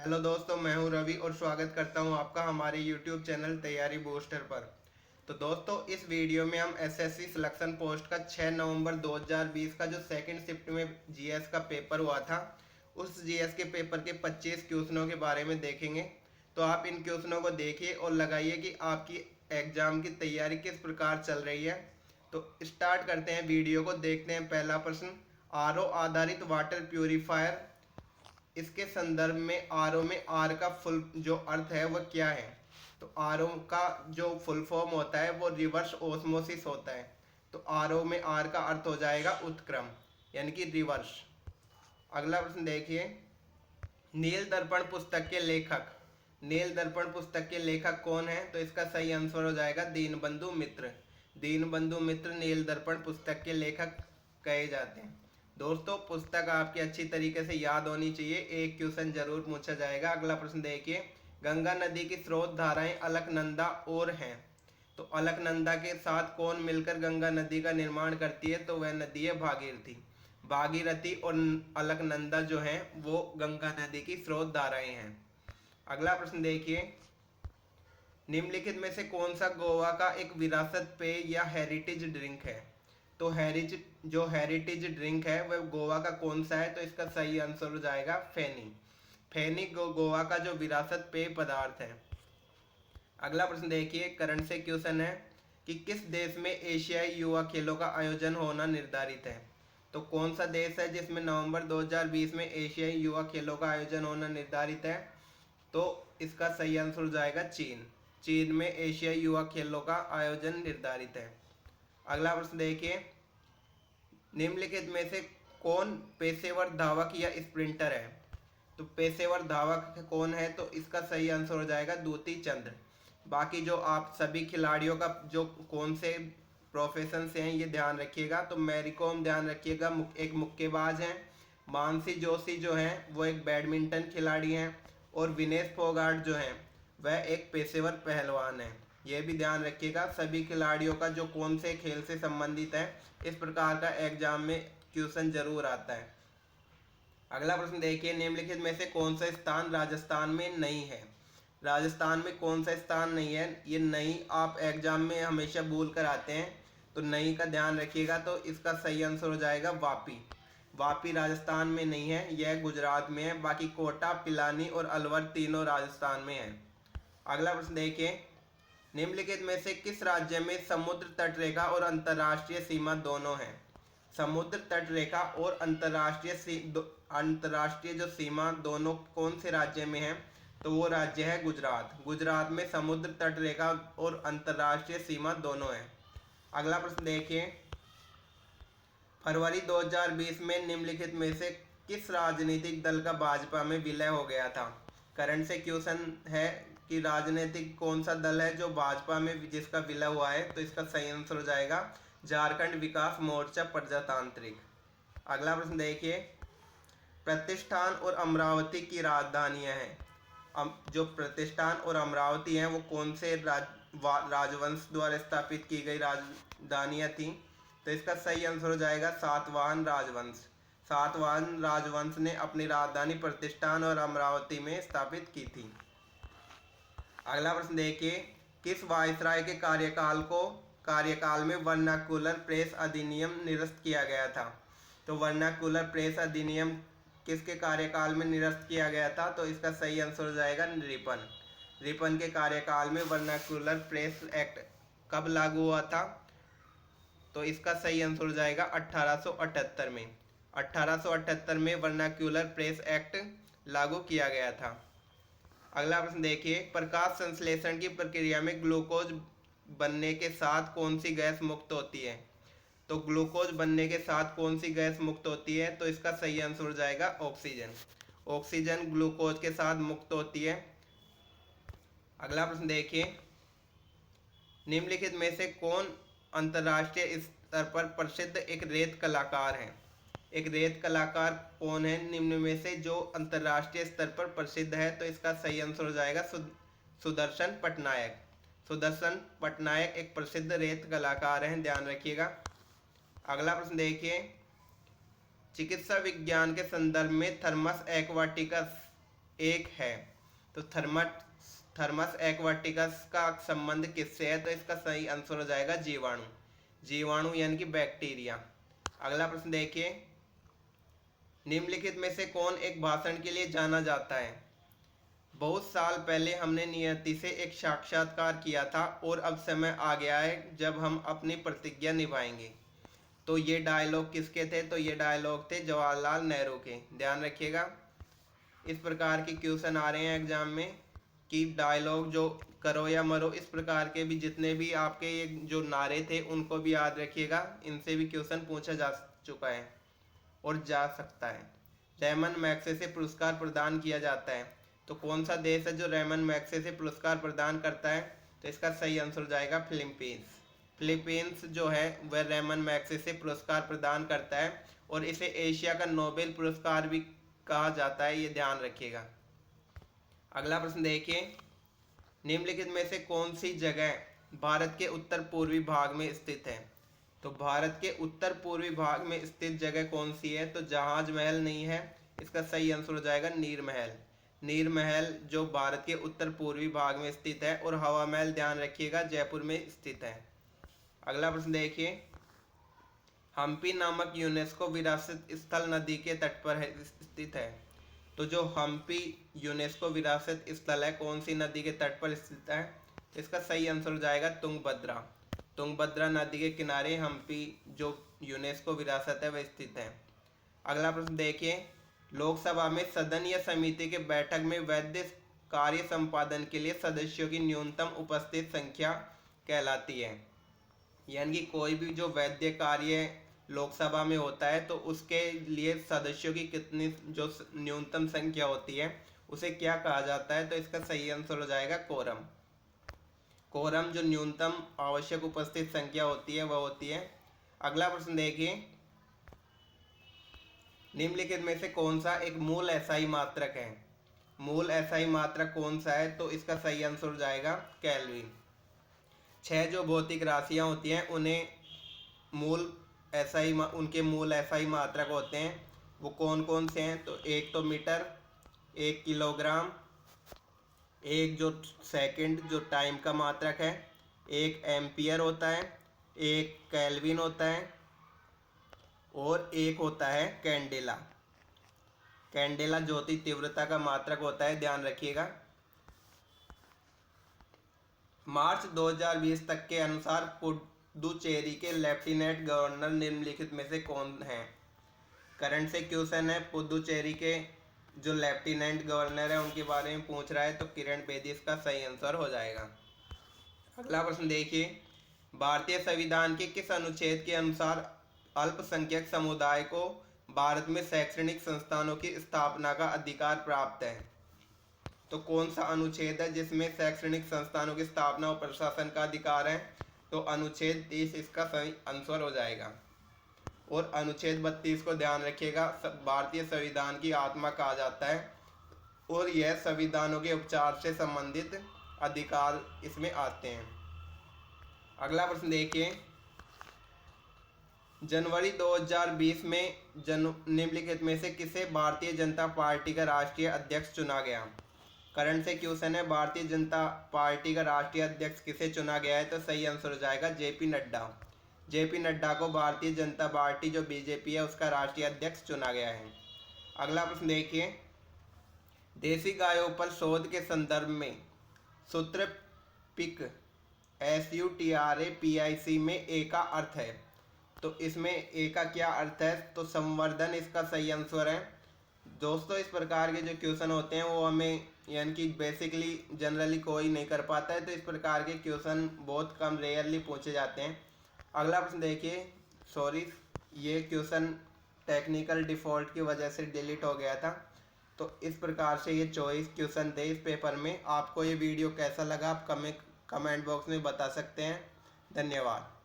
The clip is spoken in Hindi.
हेलो दोस्तों, मैं हूं रवि और स्वागत करता हूं आपका हमारे यूट्यूब चैनल तैयारी बूस्टर पर। तो दोस्तों, इस वीडियो में हम एसएससी सिलेक्शन पोस्ट का 6 नवंबर 2020 का जो सेकंड शिफ्ट में जीएस का पेपर हुआ था, उस जीएस के पेपर के 25 क्वेश्चनों के बारे में देखेंगे। तो आप इन क्वेश्चनों को देखिए और लगाइए कि आपकी एग्जाम की तैयारी किस प्रकार चल रही है। तो स्टार्ट करते हैं वीडियो को। देखते हैं पहला प्रश्न। आरओ आधारित वाटर प्यूरिफायर, इसके संदर्भ में आरओ में आर का फुल जो अर्थ है वह क्या है। तो आरओ का जो फुल फॉर्म होता है वो रिवर्स ओस्मोसिस होता है। तो आरओ में आर का अर्थ हो जाएगा उत्क्रम, यानी कि रिवर्स। अगला प्रश्न देखिए। नील दर्पण पुस्तक के लेखक, नील दर्पण पुस्तक के लेखक कौन है। तो इसका सही आंसर हो जाएगा दीनबंधु मित्र। दीनबंधु मित्र नील दर्पण पुस्तक के लेखक कहे जाते हैं। दोस्तों, पुस्तक आपकी अच्छी तरीके से याद होनी चाहिए, एक क्वेश्चन जरूर पूछा जाएगा। अगला प्रश्न देखिए। गंगा नदी की स्रोत धाराएं अलकनंदा और हैं। तो अलकनंदा के साथ कौन मिलकर गंगा नदी का निर्माण करती है। तो वह नदी है भागीरथी। भागीरथी और अलकनंदा जो हैं वो गंगा नदी की स्रोत धाराएं हैं। अगला प्रश्न देखिए। निम्नलिखित में से कौन सा गोवा का एक विरासत पेय या हेरिटेज ड्रिंक है। तो हेरिटेज ड्रिंक है वह गोवा का कौन सा है। तो इसका सही आंसर हो जाएगा फेनी। फेनी गोवा का जो विरासत पेय पदार्थ है। अगला प्रश्न देखिए, करंट से क्वेश्चन है कि किस देश में एशियाई युवा खेलों का आयोजन होना निर्धारित है। तो कौन सा देश है जिसमें नवंबर 2020 में एशियाई युवा खेलों का आयोजन होना निर्धारित है। तो इसका सही आंसर हो जाएगा चीन। चीन में एशियाई युवा खेलों का आयोजन निर्धारित है। अगला प्रश्न देखिए। निम्नलिखित में से कौन पेशेवर धावक या स्प्रिंटर है। तो पेशेवर धावक कौन है। तो इसका सही आंसर हो जाएगा दूती चंद्र। बाकी जो आप सभी खिलाड़ियों का जो कौन से प्रोफेशन से हैं ये ध्यान रखिएगा। तो मैरी कॉम ध्यान रखिएगा, एक मुक्केबाज हैं। मानसी जोशी जो हैं वो एक बैडमिंटन खिलाड़ी हैं। और विनेश फोगाट जो हैं वह एक पेशेवर पहलवान है। ये भी ध्यान रखिएगा सभी खिलाड़ियों का जो कौन से खेल से संबंधित है। इस प्रकार का एग्जाम में क्वेश्चन जरूर आता है। अगला प्रश्न देखिए। निम्नलिखित में से कौन सा स्थान राजस्थान में नहीं है। राजस्थान में कौन सा स्थान नहीं है। ये नहीं आप एग्जाम में हमेशा भूल कर आते हैं, तो नहीं का ध्यान रखिएगा। तो इसका सही आंसर हो जाएगा वापी। वापी राजस्थान में नहीं है, यह गुजरात में है। बाकी कोटा, पिलानी और अलवर तीनों राजस्थान में है। अगला प्रश्न देखिए। निम्नलिखित में से किस राज्य में समुद्र तट रेखा और अंतर्राष्ट्रीय सीमा दोनों हैं। समुद्र तट रेखा और अंतर्राष्ट्रीय जो सीमा दोनों कौन से राज्य में है। तो वो राज्य है गुजरात। गुजरात में समुद्र तट रेखा और अंतर्राष्ट्रीय सीमा दोनों है। अगला प्रश्न देखिए। फरवरी 2020 में निम्नलिखित में से किस राजनीतिक दल का भाजपा में विलय हो गया था। करंट से क्वेश्चन है कि राजनीतिक कौन सा दल है जो भाजपा में जिसका विलय हुआ है। तो इसका सही आंसर हो जाएगा झारखंड विकास मोर्चा प्रजातांत्रिक। अगला प्रश्न देखिए। प्रतिष्ठान और अमरावती की राजधानियां हैं। जो प्रतिष्ठान और अमरावती हैं वो कौन से राजवंश द्वारा स्थापित की गई राजधानियां थी। तो इसका सही आंसर हो जाएगा सातवाहन राजवंश। सातवाहन राजवंश ने अपनी राजधानी प्रतिष्ठान और अमरावती में स्थापित की थी। अगला प्रश्न देखिए। किस वायसराय के कार्यकाल में वर्नाकुलर प्रेस अधिनियम निरस्त किया गया था। तो वर्नाकुलर प्रेस अधिनियम किसके कार्यकाल में निरस्त किया गया था। तो इसका सही आंसर हो जाएगा रिपन। रिपन के कार्यकाल में वर्नाकुलर प्रेस एक्ट कब लागू हुआ था। तो इसका सही आंसर हो जाएगा 1878 में। 1878 में वर्नाक्यूलर प्रेस एक्ट लागू किया गया था। अगला प्रश्न देखिए। प्रकाश संश्लेषण की प्रक्रिया में ग्लूकोज बनने के साथ कौन सी गैस मुक्त होती है। तो ग्लूकोज बनने के साथ कौन सी गैस मुक्त होती है। तो इसका सही आंसर हो जाएगा ऑक्सीजन। ऑक्सीजन ग्लूकोज के साथ मुक्त होती है। अगला प्रश्न देखिए। निम्नलिखित में से कौन अंतर्राष्ट्रीय स्तर पर प्रसिद्ध एक रेत कलाकार है। एक रेत कलाकार कौन है निम्न में से जो अंतर्राष्ट्रीय स्तर पर प्रसिद्ध है। तो इसका सही आंसर हो जाएगा सुदर्शन पटनायक। सुदर्शन पटनायक एक प्रसिद्ध रेत कलाकार हैं, ध्यान रखिएगा। अगला प्रश्न देखिए। चिकित्सा विज्ञान के संदर्भ में थर्मस एक्वाटिकस एक है। तो थर्मस एक्वाटिकस का संबंध किससे है? तो इसका सही आंसर हो जाएगा जीवाणु। जीवाणु यानी कि बैक्टीरिया। अगला प्रश्न देखिए, निम्नलिखित में से कौन एक भाषण के लिए जाना जाता है? बहुत साल पहले हमने नियति से एक साक्षात्कार किया था और अब समय आ गया है जब हम अपनी प्रतिज्ञा निभाएंगे। तो ये डायलॉग किसके थे? तो ये डायलॉग थे जवाहरलाल नेहरू के। ध्यान रखिएगा, इस प्रकार के क्वेश्चन आ रहे हैं एग्जाम में कि डायलॉग जो करो या मरो, इस प्रकार के भी जितने भी आपके ये जो नारे थे उनको भी याद रखिएगा। इनसे भी क्वेश्चन पूछा जा चुका है और जा सकता है। रेमन मैग्सेसे पुरस्कार प्रदान किया जाता है। तो कौन सा देश है जो रेमन मैग्सेसे पुरस्कार प्रदान करता है? तो इसका सही आंसर हो जाएगा फिलीपींस। फिलीपींस जो है वह रेमन मैग्सेसे पुरस्कार प्रदान करता है और इसे एशिया का नोबेल पुरस्कार भी कहा जाता है, ये ध्यान रखिएगा। अगला प्रश्न देखिए, निम्नलिखित में से कौन सी जगह भारत के उत्तर पूर्वी भाग में स्थित है? तो भारत के उत्तर पूर्वी भाग में स्थित जगह कौन सी है? तो जहाज महल नहीं है, इसका सही आंसर हो जाएगा नीर महल। नीर महल जो भारत के उत्तर पूर्वी भाग में स्थित है और हवा महल ध्यान रखिएगा जयपुर में स्थित है। अगला प्रश्न देखिए, हम्पी नामक यूनेस्को विरासत स्थल नदी के तट पर स्थित है। तो जो हम्पी यूनेस्को विरासत स्थल है कौन सी नदी के तट पर स्थित है? इसका सही आंसर हो जाएगा तुंगभद्रा। तुंगभद्रा नदी के किनारे हम्पी जो यूनेस्को विरासत है वह स्थित है। अगला प्रश्न देखिए, लोकसभा में सदन या समिति के बैठक में वैध कार्य संपादन के लिए सदस्यों की न्यूनतम उपस्थित संख्या कहलाती है। यानी कि कोई भी जो वैध कार्य लोकसभा में होता है तो उसके लिए सदस्यों की कितनी जो न्यूनतम संख्या होती है उसे क्या कहा जाता है? तो इसका सही आंसर हो जाएगा कोरम। कोरम जो न्यूनतम आवश्यक उपस्थित संख्या होती है वह होती है। अगला प्रश्न देखिए, निम्नलिखित में से कौन सा एक मूल एसआई मात्रक है? मूल एसआई मात्रक कौन सा है? तो इसका सही आंसर हो जाएगा केल्विन। 6 जो भौतिक राशियां होती हैं उन्हें उनके मूल एसआई मात्रक होते हैं, वो कौन कौन से हैं? तो एक तो मीटर, एक किलोग्राम, एक जो सेकंड जो टाइम का मात्रक है, एक एम्पियर होता है, एक केल्विन होता है और एक होता है कैंडेला। कैंडेला ज्योति तीव्रता का मात्रक होता है, ध्यान रखिएगा। मार्च 2020 तक के अनुसार पुडुचेरी के लेफ्टिनेंट गवर्नर निम्नलिखित में से कौन है? करंट से क्वेश्चन है, पुडुचेरी के जो लेफ्टिनेंट गवर्नर है उनके बारे में पूछ रहा है, तो किरण बेदी इसका सही आंसर हो जाएगा। अगला प्रश्न देखिए, भारतीय संविधान के किस अनुच्छेद के अनुसार अल्पसंख्यक समुदाय को भारत में शैक्षणिक संस्थानों की स्थापना का अधिकार प्राप्त है? तो कौन सा अनुच्छेद है जिसमें शैक्षणिक संस्थानों की स्थापना और प्रशासन का अधिकार है? तो अनुच्छेद 30 इसका सही आंसर हो जाएगा। और अनुच्छेद 32 को ध्यान रखिएगा, भारतीय संविधान की आत्मा कहा जाता है और यह संविधानों के उपचार से संबंधित अधिकार इसमें आते हैं। अगला प्रश्न देखिए, जनवरी 2020 में निम्नलिखित में से किसे भारतीय जनता पार्टी का राष्ट्रीय अध्यक्ष चुना गया? करंट से क्वेश्चन है, भारतीय जनता पार्टी का राष्ट्रीय अध्यक्ष किसे चुना गया है? तो सही आंसर हो जाएगा जेपी नड्डा। जेपी नड्डा को भारतीय जनता पार्टी जो बीजेपी है उसका राष्ट्रीय अध्यक्ष चुना गया है। अगला प्रश्न देखिए, देसी गायों पर शोध के संदर्भ में सूत्र पिक SUTRAPIC में ए का अर्थ है। तो इसमें ए का क्या अर्थ है? तो संवर्धन इसका सही आंसर है। दोस्तों, इस प्रकार के जो क्वेश्चन होते हैं वो हमें यानी कि बेसिकली जनरली कोई नहीं कर पाता है, तो इस प्रकार के क्वेश्चन बहुत कम रेयरली पूछे जाते हैं। अगला प्रश्न देखिए, सॉरी ये क्वेश्चन टेक्निकल डिफ़ॉल्ट की वजह से डिलीट हो गया था। तो इस प्रकार से ये 24 क्वेश्चन थे इस पेपर में। आपको ये वीडियो कैसा लगा आप कमेंट बॉक्स में बता सकते हैं। धन्यवाद।